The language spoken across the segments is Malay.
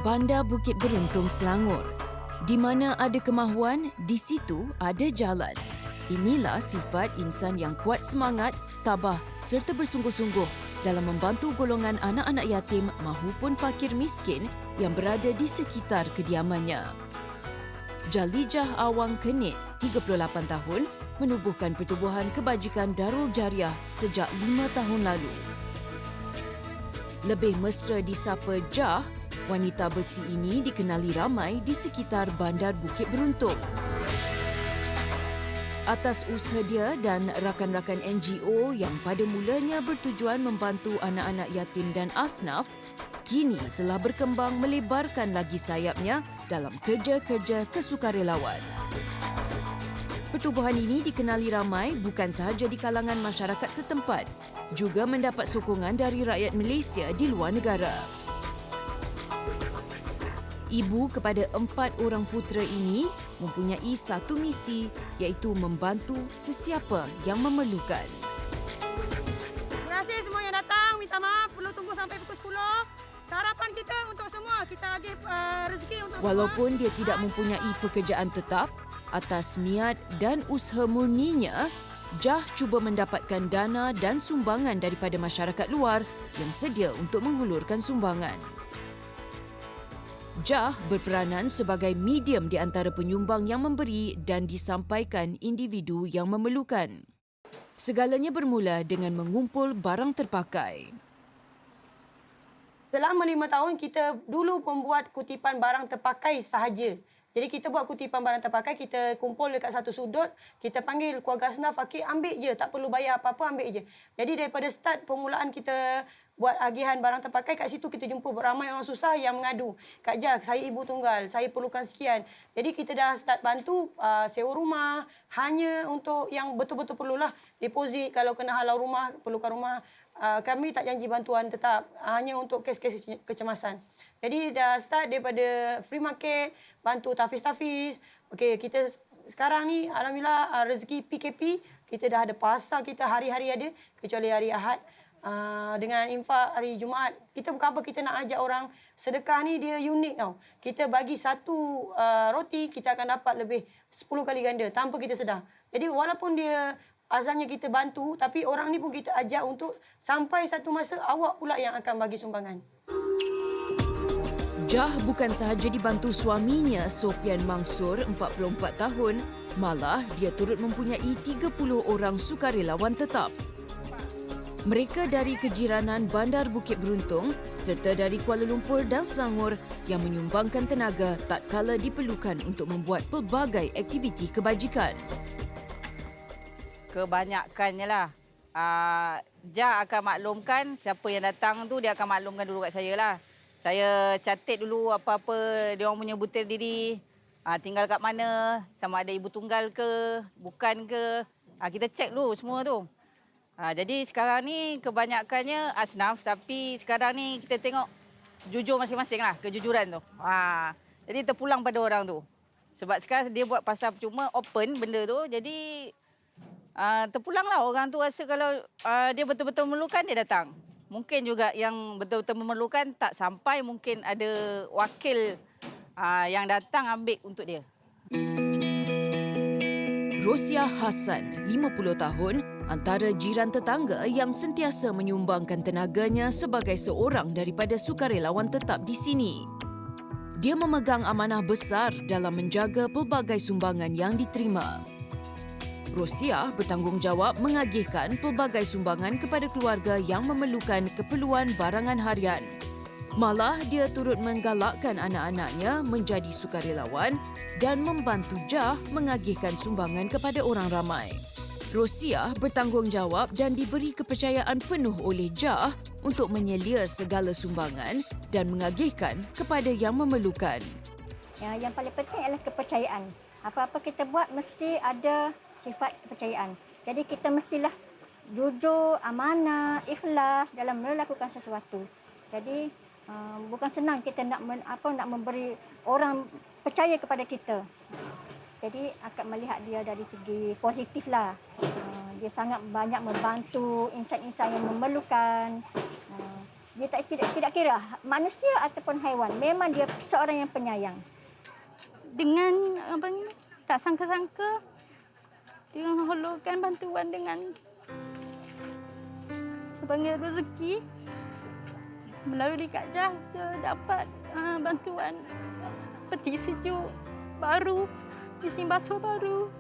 Bandar Bukit Beruntung, Selangor. Di mana ada kemahuan, di situ ada jalan. Inilah sifat insan yang kuat semangat, tabah serta bersungguh-sungguh dalam membantu golongan anak-anak yatim mahupun fakir miskin yang berada di sekitar kediamannya. Jalijah Awang Kenit, 38 tahun, menubuhkan pertubuhan kebajikan Darul Jariah sejak 5 tahun lalu. Lebih mesra disapa Jah, wanita besi ini dikenali ramai di sekitar Bandar Bukit Beruntung. Atas usaha dia dan rakan-rakan NGO yang pada mulanya bertujuan membantu anak-anak yatim dan asnaf, kini telah berkembang melebarkan lagi sayapnya dalam kerja-kerja kesukarelawan. Pertubuhan ini dikenali ramai bukan sahaja di kalangan masyarakat setempat, juga mendapat sokongan dari rakyat Malaysia di luar negara. Ibu kepada 4 orang putera ini mempunyai satu misi, iaitu membantu sesiapa yang memerlukan. Terima kasih semua yang datang. Minta maaf perlu tunggu sampai pukul 10. Sarapan kita untuk semua. Kita lagi rezeki untuk Walaupun semua. dia tidak mempunyai pekerjaan tetap, atas niat dan usaha murninya, Jah cuba mendapatkan dana dan sumbangan daripada masyarakat luar yang sedia untuk menghulurkan sumbangan. Jah berperanan sebagai medium di antara penyumbang yang memberi dan disampaikan individu yang memerlukan. Segalanya bermula dengan mengumpul barang terpakai. Selama 5 tahun, kita dulu membuat kutipan barang terpakai sahaja. Jadi kita buat kutipan barang terpakai, kita kumpul dekat satu sudut, kita panggil keluarga asnaf, fakir, ambil je, tak perlu bayar apa-apa, ambil je. Jadi daripada start permulaan kita buat agihan barang terpakai, kat situ kita jumpa ramai orang susah yang mengadu. Kak Jah, saya ibu tunggal, saya perlukan sekian. Jadi kita dah start bantu sewa rumah, hanya untuk yang betul-betul perlulah. Deposit, kalau kena halau rumah, perlukan rumah. Kami tak janji bantuan tetap, hanya untuk kes-kes kecemasan. Jadi dah start daripada free market, bantu tafiz-tafiz. Okey, kita sekarang ni alhamdulillah rezeki PKP, kita dah ada pasar, kita hari-hari ada, kecuali hari Ahad. Dengan infak hari Jumaat. Kita bukan apa, kita nak ajak orang sedekah ni dia unik tau. Kita bagi satu roti, kita akan dapat lebih 10 kali ganda tanpa kita sedar. Jadi walaupun dia azalnya kita bantu, tapi orang ni pun kita ajak untuk sampai satu masa awak pula yang akan bagi sumbangan. Jah bukan sahaja dibantu suaminya Sofian Mansur, 44 tahun, malah dia turut mempunyai 30 orang sukarelawan tetap. Mereka dari kejiranan Bandar Bukit Beruntung serta dari Kuala Lumpur dan Selangor yang menyumbangkan tenaga tatkala diperlukan untuk membuat pelbagai aktiviti kebajikan. Kebanyakannya lah. Jah akan maklumkan siapa yang datang tu, dia akan maklumkan dulu kat saya lah. Saya catat dulu apa-apa dia orang punya butir diri, tinggal kat mana, sama ada ibu tunggal ke, bukan ke. Kita cek dulu semua tu. Jadi sekarang ni kebanyakannya asnaf, tapi sekarang ni kita tengok jujur masing-masing lah, kejujuran tu. Jadi terpulang pada orang tu. Sebab sekarang dia buat pasar percuma, open benda tu, jadi terpulanglah orang tu rasa kalau dia betul-betul memerlukan, dia datang. Mungkin juga yang betul-betul memerlukan tak sampai, mungkin ada wakil yang datang ambil untuk dia. Rosia Hassan, 50 tahun, antara jiran tetangga yang sentiasa menyumbangkan tenaganya sebagai seorang daripada sukarelawan tetap di sini. Dia memegang amanah besar dalam menjaga pelbagai sumbangan yang diterima. Rosia bertanggungjawab mengagihkan pelbagai sumbangan kepada keluarga yang memerlukan keperluan barangan harian. Malah dia turut menggalakkan anak-anaknya menjadi sukarelawan dan membantu Jah mengagihkan sumbangan kepada orang ramai. Rosia bertanggungjawab dan diberi kepercayaan penuh oleh Jah untuk menyelia segala sumbangan dan mengagihkan kepada yang memerlukan. Yang paling penting adalah kepercayaan. Apa-apa kita buat mesti ada sifat kepercayaan. Jadi kita mestilah jujur, amanah, ikhlas dalam melakukan sesuatu. Jadi bukan senang kita nak memberi orang percaya kepada kita. Jadi akan melihat dia dari segi positif lah. Dia sangat banyak membantu insan-insan yang memerlukan. Dia tidak kira manusia ataupun haiwan. Memang dia seorang yang penyayang. Dengan tak sangka-sangka dia menghulurkan bantuan dengan panggil rezeki melalui Kak Jah kita dapat bantuan peti sejuk baru, mesin basuh baru.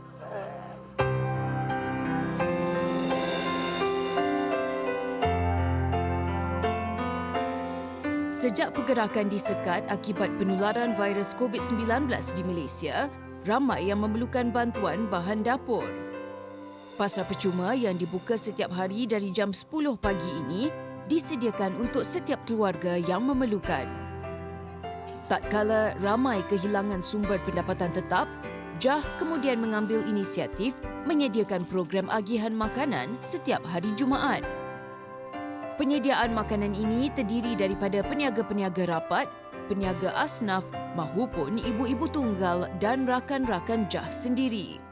Sejak pergerakan disekat akibat penularan virus COVID-19 di Malaysia, ramai yang memerlukan bantuan bahan dapur. Pasar percuma yang dibuka setiap hari dari jam 10 pagi ini disediakan untuk setiap keluarga yang memerlukan. Tatkala ramai kehilangan sumber pendapatan tetap, Jah kemudian mengambil inisiatif menyediakan program agihan makanan setiap hari Jumaat. Penyediaan makanan ini terdiri daripada peniaga-peniaga rapat, peniaga asnaf mahupun ibu-ibu tunggal dan rakan-rakan Jah sendiri.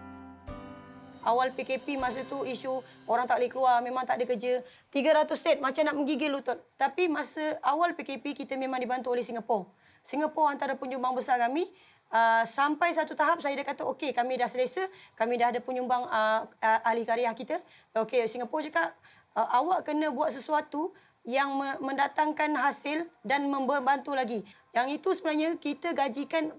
Awal PKP masa tu isu orang tak boleh keluar, memang tak ada kerja. 300 set macam nak menggigil lutut. Tapi masa awal PKP kita memang dibantu oleh Singapura. Singapura antara penyumbang besar kami. Sampai satu tahap saya dah kata okey, kami dah selesa, kami dah ada penyumbang ahli karya kita. Okey, Singapura cakap awak kena buat sesuatu yang mendatangkan hasil dan membantu lagi. Yang itu sebenarnya kita gajikan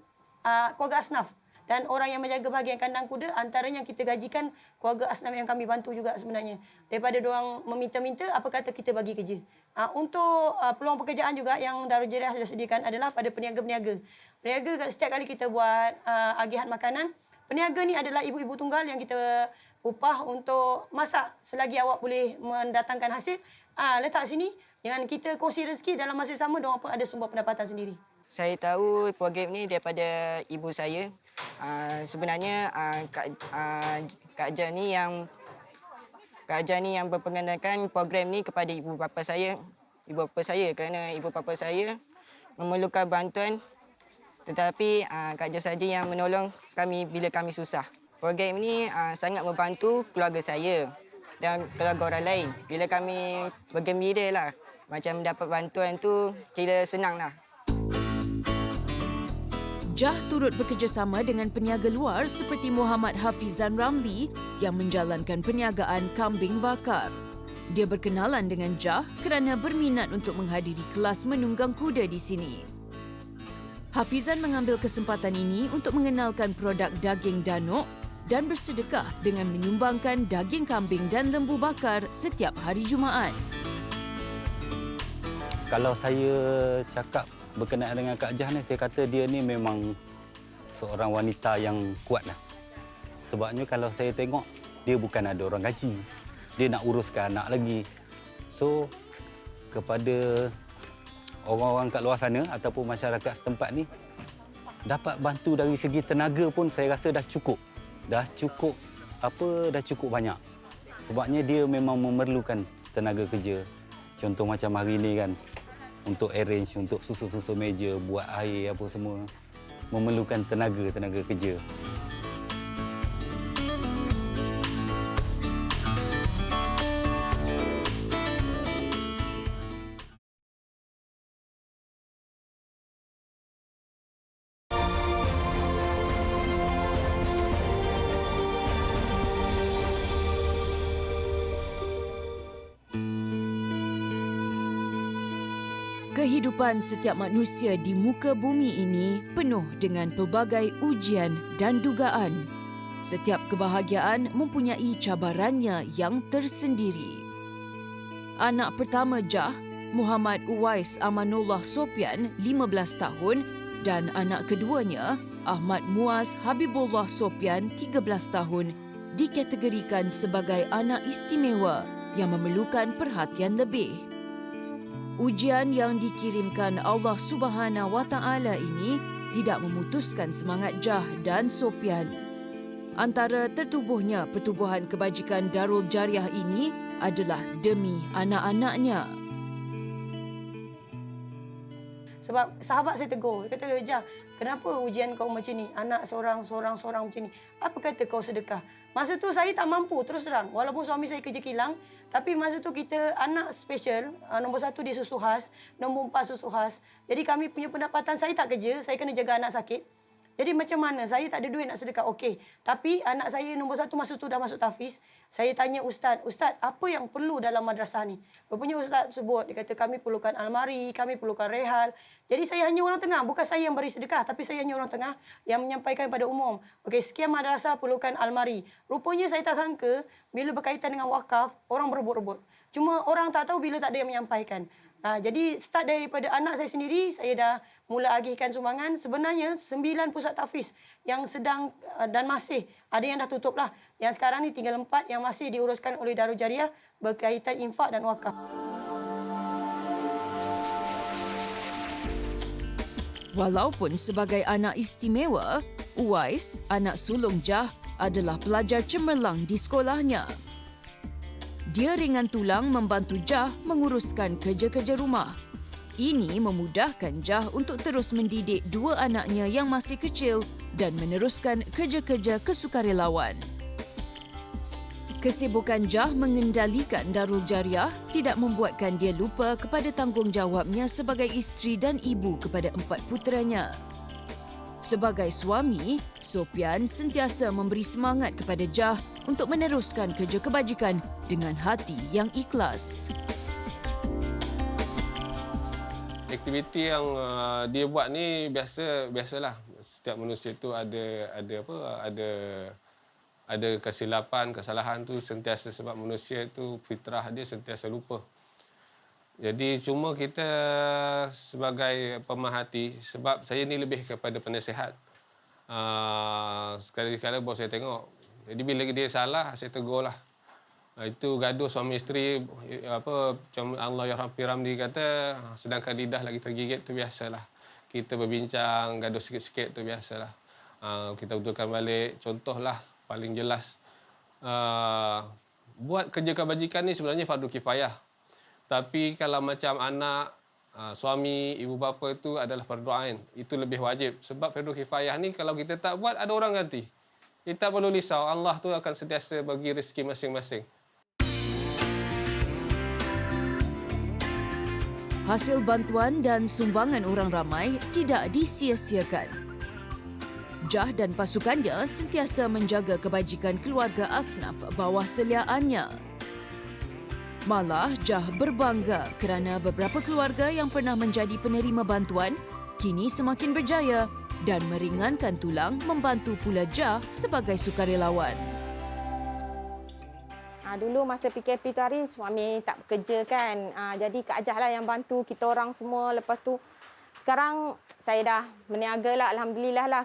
keluarga asnaf. Dan orang yang menjaga bahagian kandang kuda, antaranya kita gajikan keluarga asnaf yang kami bantu juga sebenarnya. Daripada diorang meminta-minta, apa kata kita bagi kerja. Untuk peluang pekerjaan juga yang Darujariah sudah sediakan adalah pada peniaga-peniaga. Peniaga setiap kali kita buat agihan makanan, peniaga ni adalah ibu-ibu tunggal yang kita upah untuk masak. Selagi awak boleh mendatangkan hasil, letak sini. Dengan kita kongsi rezeki dalam masa sama, diorang pun ada sumber pendapatan sendiri. Saya tahu program ni daripada ibu saya. Sebenarnya Kak Jah ni yang berpengenalkan program ni kepada ibu bapa saya. Kerana ibu bapa saya memerlukan bantuan, tetapi Kak Jah saja yang menolong kami bila kami susah. Program ni sangat membantu keluarga saya dan keluarga orang lain. Bila kami bergembira lah, macam dapat bantuan tu kira senang lah. Jah turut bekerjasama dengan peniaga luar seperti Muhammad Hafizan Ramli yang menjalankan perniagaan kambing bakar. Dia berkenalan dengan Jah kerana berminat untuk menghadiri kelas menunggang kuda di sini. Hafizan mengambil kesempatan ini untuk mengenalkan produk daging danuk dan bersedekah dengan menyumbangkan daging kambing dan lembu bakar setiap hari Jumaat. Kalau saya cakap berkenaan dengan Kak Jah ni, saya kata dia ni memang seorang wanita yang kuat lah. Sebabnya kalau saya tengok, dia bukan ada orang gaji. Dia nak uruskan anak lagi. So, kepada orang-orang kat luar sana ataupun masyarakat setempat ni, dapat bantu dari segi tenaga pun saya rasa dah cukup. Dah cukup banyak. Sebabnya dia memang memerlukan tenaga kerja. Contoh macam hari ni kan, untuk arrange, untuk susun meja, buat air apa semua, memerlukan tenaga kerja. Kehidupan setiap manusia di muka bumi ini penuh dengan pelbagai ujian dan dugaan. Setiap kebahagiaan mempunyai cabarannya yang tersendiri. Anak pertama Jah, Muhammad Uwais Amanullah Sopian, 15 tahun dan anak keduanya, Ahmad Muaz Habibullah Sopian, 13 tahun, dikategorikan sebagai anak istimewa yang memerlukan perhatian lebih. Ujian yang dikirimkan Allah Subhanahu Wa Taala ini tidak memutuskan semangat Jah dan Sopian. Antara tertubuhnya pertubuhan kebajikan Darul Jariah ini adalah demi anak-anaknya. Sebab sahabat saya tegur. Dia kata, Jah, kenapa ujian kau macam ni? Anak seorang macam ni. Apa kata kau sedekah? Masa tu saya tak mampu, terus terang. Walaupun suami saya kerja kilang, tapi masa tu kita anak special. Nombor 1 dia susu khas, nombor 4 susu khas. Jadi kami punya pendapatan, saya tak kerja, saya kena jaga anak sakit. Jadi macam mana? Saya tak ada duit nak sedekah. Okey. Tapi anak saya nombor 1 masa tu dah masuk tahfiz. Saya tanya Ustaz, apa yang perlu dalam madrasah ni? Rupanya Ustaz sebut, dia kata kami perlukan almari, kami perlukan rehal. Jadi saya hanya orang tengah. Bukan saya yang beri sedekah, tapi saya hanya orang tengah yang menyampaikan pada umum. Okey, sekian madrasah perlukan almari. Rupanya saya tak sangka, bila berkaitan dengan wakaf, orang berebut-rebut. Cuma orang tak tahu bila tak ada yang menyampaikan. Jadi start daripada anak saya sendiri, saya dah mula agihkan sumbangan. Sebenarnya 9 pusat tahfiz yang sedang dan masih, ada yang dah tutup lah. Yang sekarang ni tinggal 4 yang masih diuruskan oleh Darul Jariah berkaitan infak dan wakaf. Walaupun sebagai anak istimewa, Uwais, anak sulung Jah, adalah pelajar cemerlang di sekolahnya. Dia ringan tulang membantu Jah menguruskan kerja-kerja rumah. Ini memudahkan Jah untuk terus mendidik 2 anaknya yang masih kecil dan meneruskan kerja-kerja kesukarelawan. Kesibukan Jah mengendalikan Darul Jariah tidak membuatkan dia lupa kepada tanggungjawabnya sebagai isteri dan ibu kepada 4 puteranya. Sebagai suami, Sopian sentiasa memberi semangat kepada Jah untuk meneruskan kerja kebajikan dengan hati yang ikhlas. Aktiviti yang dia buat ni biasalah. Setiap manusia tu ada kesilapan, kesalahan tu sentiasa, sebab manusia tu fitrah dia sentiasa lupa. Jadi cuma kita sebagai pemerhati, sebab saya ni lebih kepada penasihat. Sekali-kala baru saya tengok. Jadi bila dia salah, saya tegur lah. Itu gaduh suami isteri, macam Allah Yarham Piramli kata, sedangkan lidah lagi tergigit tu biasalah. Kita berbincang, gaduh sikit-sikit tu biasalah. Kita betulkan balik, contohlah paling jelas. Buat kerja kebajikan ni sebenarnya fardu kifayah. Tapi kalau macam anak, suami, ibu bapa itu adalah fardu ain. Itu lebih wajib. Sebab fardu kifayah ni kalau kita tak buat, ada orang ganti. Kita perlu risau. Allah tu akan sentiasa bagi rezeki masing-masing. Hasil bantuan dan sumbangan orang ramai tidak disia-siakan. Jah dan pasukannya sentiasa menjaga kebajikan keluarga asnaf bawah seliaannya. Malah Jah berbangga kerana beberapa keluarga yang pernah menjadi penerima bantuan kini semakin berjaya dan meringankan tulang membantu pula Jah sebagai sukarelawan. Dulu masa PKP tu hari suami tak bekerja kan. Jadi Kak Jah lah yang bantu kita orang semua. Lepas tu sekarang saya dah berniaga lah, alhamdulillah lah.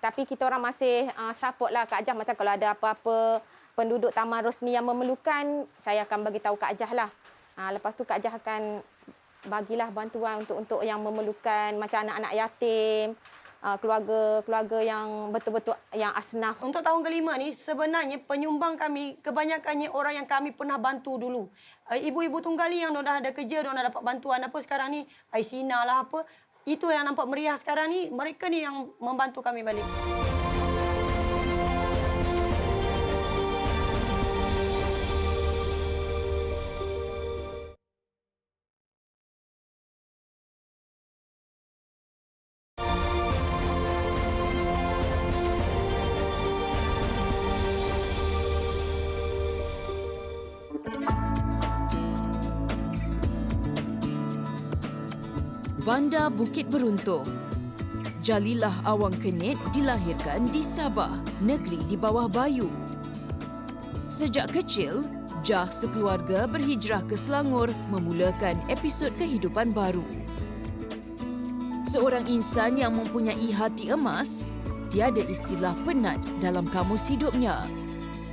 Tapi kita orang masih support lah Kak Jah. Macam kalau ada apa-apa penduduk Taman Rosni yang memerlukan, saya akan bagi tahu Kak Jah lah. Lepas tu Kak Jah akan bagilah bantuan untuk yang memerlukan, macam anak-anak yatim, keluarga-keluarga yang betul-betul yang asnaf. Untuk tahun kelima ni sebenarnya penyumbang kami kebanyakannya orang yang kami pernah bantu dulu. Ibu-ibu tunggal ni yang dah ada kerja, dah dapat bantuan apa sekarang ni, Aisina lah apa. Itu yang nampak meriah sekarang ni, mereka ni yang membantu kami balik. Bandar Bukit Beruntung. Jalilah Awang Kenit dilahirkan di Sabah, negeri di bawah Bayu. Sejak kecil, Jah sekeluarga berhijrah ke Selangor memulakan episod kehidupan baru. Seorang insan yang mempunyai hati emas, tiada istilah penat dalam kamus hidupnya.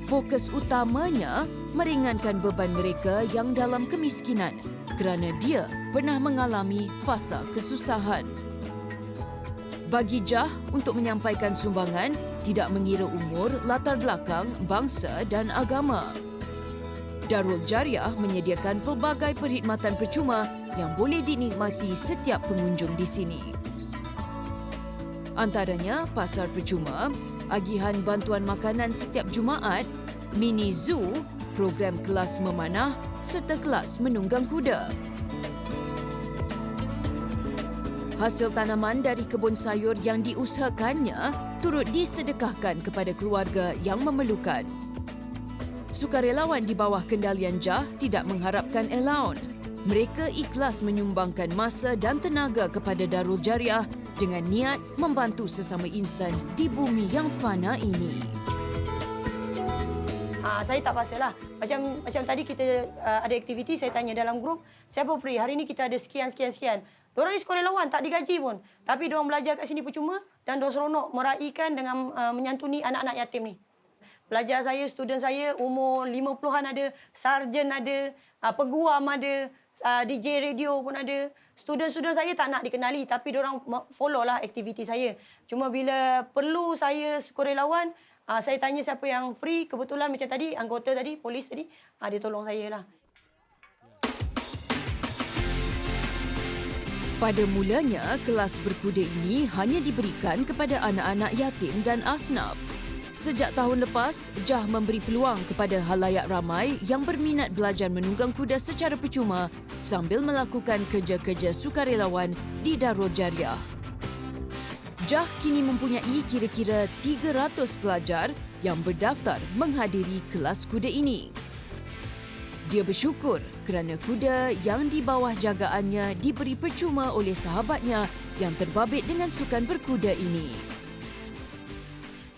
Fokus utamanya meringankan beban mereka yang dalam kemiskinan kerana dia pernah mengalami fasa kesusahan. Bagi Jah untuk menyampaikan sumbangan tidak mengira umur, latar belakang, bangsa dan agama. Darul Jariah menyediakan pelbagai perkhidmatan percuma yang boleh dinikmati setiap pengunjung di sini. Antaranya pasar percuma, agihan bantuan makanan setiap Jumaat, mini zoo, program kelas memanah serta kelas menunggang kuda. Hasil tanaman dari kebun sayur yang diusahakannya turut disedekahkan kepada keluarga yang memerlukan. Sukarelawan di bawah kendalian JAH tidak mengharapkan allowance. Mereka ikhlas menyumbangkan masa dan tenaga kepada Darul Jariah dengan niat membantu sesama insan di bumi yang fana ini. Saya tak pasalah. Macam tadi kita ada aktiviti, saya tanya dalam grup, siapa free? Hari ini kita ada sekian. Diorang ni sukarelawan, tak digaji pun. Tapi diorang belajar kat sini percuma dan diorang seronok meraihkan dengan menyantuni anak-anak yatim ni. Pelajar saya, student saya, umur 50-an ada, sarjan ada, peguam ada, DJ radio pun ada. Student-student saya tak nak dikenali tapi diorang follow lah aktiviti saya. Cuma bila perlu saya sukarelawan, saya tanya siapa yang free. Kebetulan macam tadi, anggota tadi, polis tadi, dia tolong saya lah. Pada mulanya, kelas berkuda ini hanya diberikan kepada anak-anak yatim dan asnaf. Sejak tahun lepas, JAH memberi peluang kepada halayak ramai yang berminat belajar menunggang kuda secara percuma sambil melakukan kerja-kerja sukarelawan di Darul Jariah. JAH kini mempunyai kira-kira 300 pelajar yang berdaftar menghadiri kelas kuda ini. Dia bersyukur kerana kuda yang di bawah jagaannya diberi percuma oleh sahabatnya yang terbabit dengan sukan berkuda ini.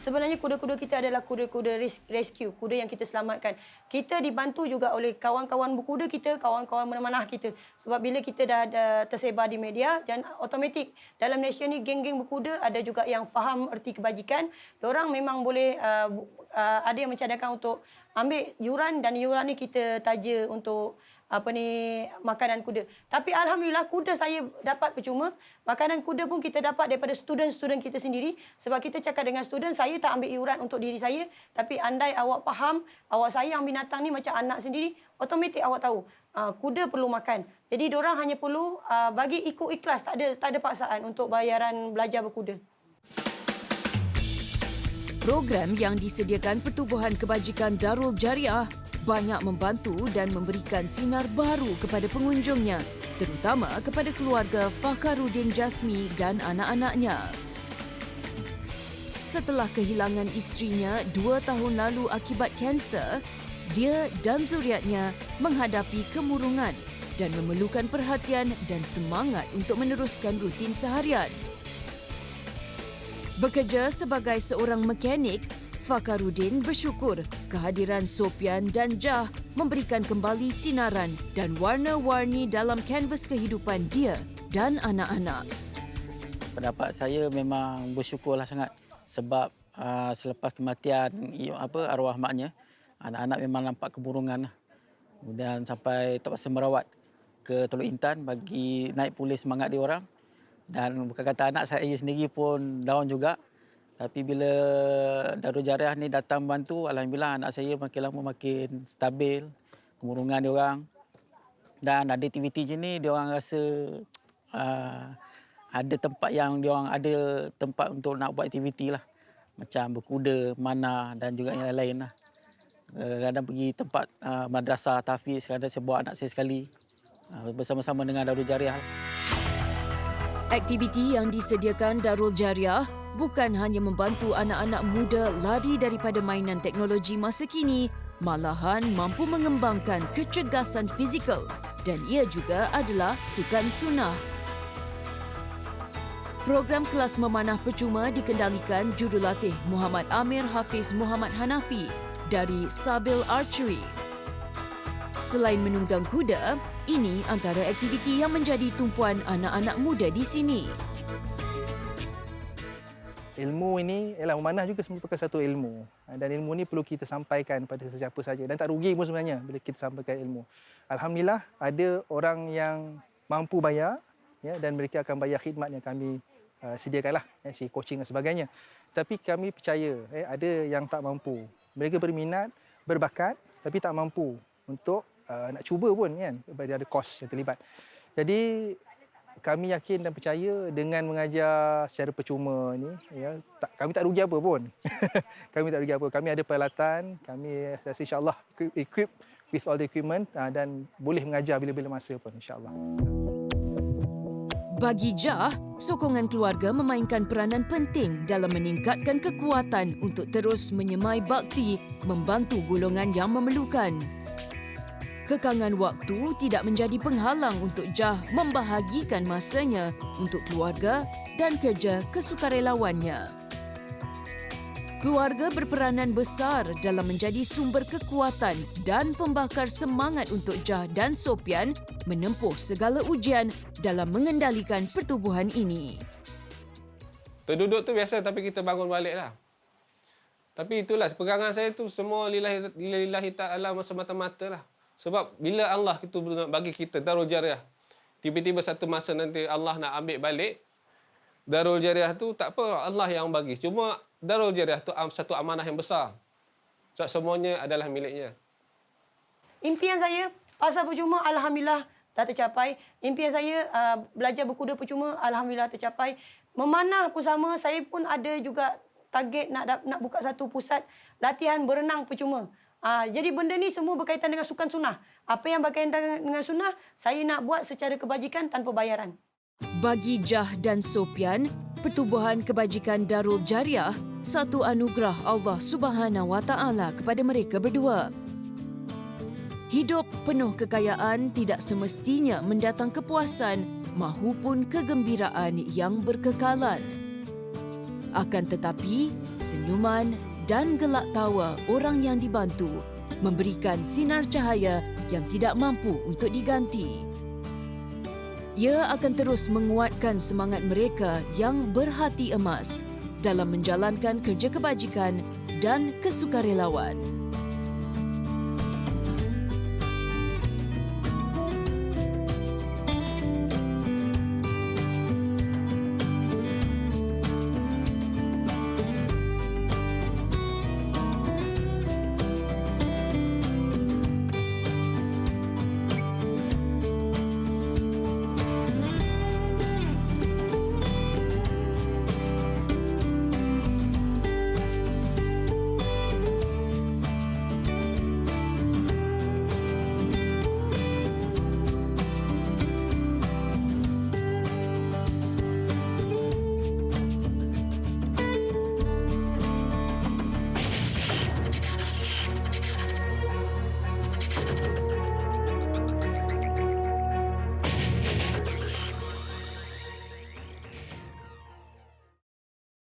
Sebenarnya kuda-kuda kita adalah kuda-kuda rescue, kuda yang kita selamatkan. Kita dibantu juga oleh kawan-kawan berkuda kita, kawan-kawan memanah kita. Sebab bila kita dah tersebar di media dan automatik dalam Malaysia ni geng-geng berkuda ada juga yang faham erti kebajikan. Diorang memang boleh ada yang mencadangkan untuk ambil yuran dan yuran ni kita taja untuk makanan kuda. Tapi alhamdulillah kuda saya dapat percuma. Makanan kuda pun kita dapat daripada student-student kita sendiri. Sebab kita cakap dengan student, saya tak ambil yuran untuk diri saya. Tapi andai awak faham, awak sayang binatang ni macam anak sendiri, otomatik awak tahu kuda perlu makan. Jadi diorang hanya perlu bagi ikut ikhlas, tak ada paksaan untuk bayaran belajar berkuda. Program yang disediakan Pertubuhan Kebajikan Darul Jariah banyak membantu dan memberikan sinar baru kepada pengunjungnya, terutama kepada keluarga Fakharuddin Jasmi dan anak-anaknya. Setelah kehilangan isterinya 2 tahun lalu akibat kanser, dia dan zuriatnya menghadapi kemurungan dan memerlukan perhatian dan semangat untuk meneruskan rutin seharian. Bekerja sebagai seorang mekanik, Fakharuddin bersyukur kehadiran Sopian dan JAH memberikan kembali sinaran dan warna-warni dalam kanvas kehidupan dia dan anak-anak. Pendapat saya memang bersyukurlah sangat sebab selepas kematian arwah maknya, anak-anak memang nampak kemurungan. Kemudian sampai terpaksa merawat ke Teluk Intan bagi naik pulih semangat dia orang. Dan bukan kata anak saya sendiri pun down juga. Tapi bila Darul Jariah ni datang membantu, alhamdulillah anak saya makin lama makin stabil, kemurungan dia orang. Dan ada aktiviti je ni dia orang rasa ada tempat yang dia orang ada tempat untuk nak buat aktiviti lah. Macam berkuda, mana dan juga yang lain-lain lah. Kadang pergi tempat madrasah tahfiz, kadang saya bawa anak saya sekali bersama-sama dengan Darul Jariah. Aktiviti yang disediakan Darul Jariah bukan hanya membantu anak-anak muda lari daripada mainan teknologi masa kini, malahan mampu mengembangkan kecergasan fizikal dan ia juga adalah sukan sunnah. Program kelas memanah percuma dikendalikan jurulatih Muhammad Amir Hafiz Muhammad Hanafi dari Sabil Archery. Selain menunggang kuda, ini antara aktiviti yang menjadi tumpuan anak-anak muda di sini. Ilmu ini ialah memanah juga merupakan satu ilmu. Dan ilmu ini perlu kita sampaikan pada sesiapa saja. Dan tak rugi pun sebenarnya bila kita sampaikan ilmu. Alhamdulillah ada orang yang mampu bayar dan mereka akan bayar khidmat yang kami sediakanlah, si coaching dan sebagainya. Tapi kami percaya ada yang tak mampu. Mereka berminat, berbakat tapi tak mampu untuk nak cuba pun kan, ada kos yang terlibat. Jadi kami yakin dan percaya dengan mengajar secara percuma ni, ya, kami tak rugi apa pun. Kami tak rugi apa. Kami ada peralatan, kami rasa insya-Allah equip with all the equipment dan boleh mengajar bila-bila masa pun insya-Allah. Bagi Jah, sokongan keluarga memainkan peranan penting dalam meningkatkan kekuatan untuk terus menyemai bakti membantu golongan yang memerlukan. Kekangan waktu tidak menjadi penghalang untuk Jah membahagikan masanya untuk keluarga dan kerja kesukarelawannya. Keluarga berperanan besar dalam menjadi sumber kekuatan dan pembakar semangat untuk Jah dan Sopian menempuh segala ujian dalam mengendalikan pertubuhan ini. Terduduk tu biasa tapi kita bangun balik lah. Tapi itulah pegangan saya tu semua lillahi ta'ala semata-mata lah. Sebab bila Allah itu bagi kita Darul Jariah, tiba-tiba satu masa nanti Allah nak ambil balik Darul Jariah tu, tak apa Allah yang bagi. Cuma Darul Jariah tu satu amanah yang besar. Sebab semuanya adalah miliknya. Impian saya pasar percuma alhamdulillah dah tercapai. Impian saya belajar berkuda percuma alhamdulillah tercapai. Memanah pun sama, saya pun ada juga target nak buka satu pusat latihan berenang percuma. Jadi benda ni semua berkaitan dengan sukan sunnah. Apa yang berkaitan dengan sunnah, saya nak buat secara kebajikan tanpa bayaran. Bagi Jah dan Sopian, pertubuhan kebajikan Darul Jariah satu anugerah Allah Subhanahu Wa Taala kepada mereka berdua. Hidup penuh kekayaan tidak semestinya mendatang kepuasan mahupun kegembiraan yang berkekalan. Akan tetapi, senyuman dan gelak tawa orang yang dibantu memberikan sinar cahaya yang tidak mampu untuk diganti. Ia akan terus menguatkan semangat mereka yang berhati emas dalam menjalankan kerja kebajikan dan kesukarelawan.